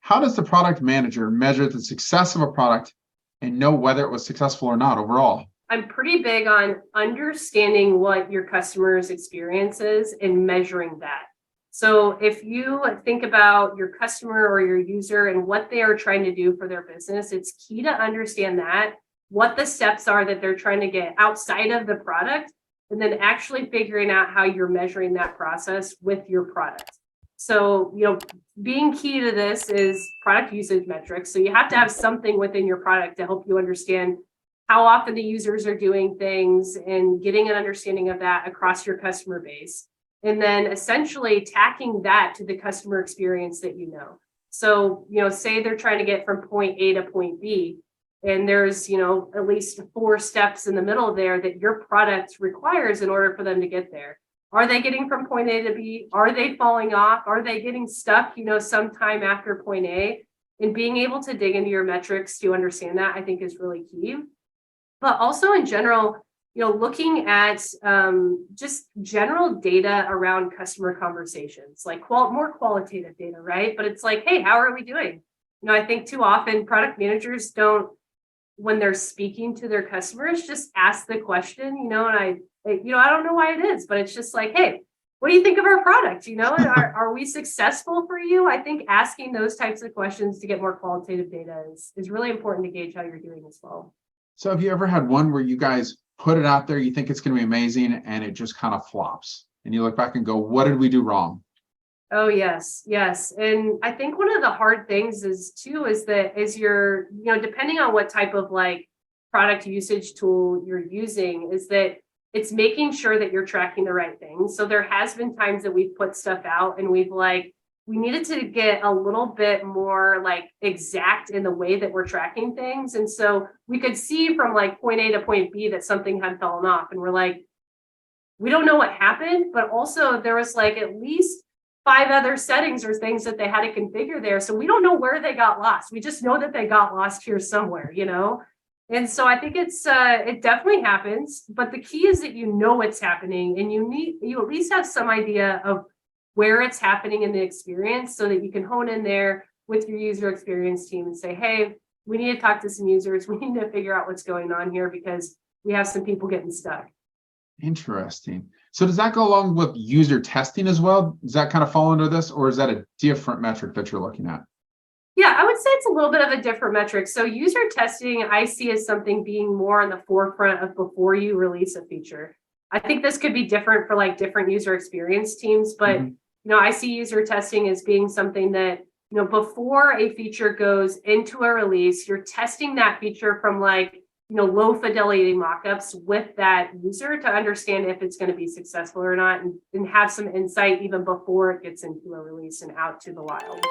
how does the product manager measure the success of a product and know whether it was successful or not overall? I'm pretty big on understanding what your customer's experience is and measuring that. So if you think about your customer or your user and what they are trying to do for their business, it's key to understand that, what the steps are that they're trying to get outside of the product, and then actually figuring out how you're measuring that process with your product. So, being key to this is product usage metrics. So you have to have something within your product to help you understand how often the users are doing things and getting an understanding of that across your customer base. And then essentially tacking that to the customer experience that you know. So, say they're trying to get from point A to point B, and there's, at least 4 steps in the middle there that your product requires in order for them to get there. Are they getting from point A to B? Are they falling off? Are they getting stuck, sometime after point A? And being able to dig into your metrics to understand that, I think, is really key. But also in general, looking at just general data around customer conversations, like more qualitative data, right? But it's like, hey, how are we doing? I think too often product managers don't, when they're speaking to their customers, just ask the question, and I don't know why it is, but it's just like, hey, what do you think of our product? Are we successful for you? I think asking those types of questions to get more qualitative data is really important to gauge how you're doing as well. So have you ever had one where you guys put it out there, you think it's going to be amazing, and it just kind of flops? And you look back and go, what did we do wrong? Oh, yes. And I think one of the hard things is that as you're, depending on what type of product usage tool you're using, is that it's making sure that you're tracking the right things. So there has been times that we've put stuff out and we needed to get a little bit more exact in the way that we're tracking things. And so we could see from point A to point B that something had fallen off. And we're like, we don't know what happened, but also there was at least 5 other settings or things that they had to configure there. So we don't know where they got lost. We just know that they got lost here somewhere, And so I think it definitely happens, but the key is that it's happening and you at least have some idea of where it's happening in the experience so that you can hone in there with your user experience team and say, hey, we need to talk to some users. We need to figure out what's going on here because we have some people getting stuck. Interesting. So does that go along with user testing as well? Does that kind of fall under this, or is that a different metric that you're looking at? Yeah, I would say it's a little bit of a different metric. So user testing, I see as something being more on the forefront of before you release a feature. I think this could be different for different user experience teams, but I see user testing as being something that, before a feature goes into a release, you're testing that feature from low fidelity mockups with that user to understand if it's going to be successful or not and have some insight even before it gets into a release and out to the wild.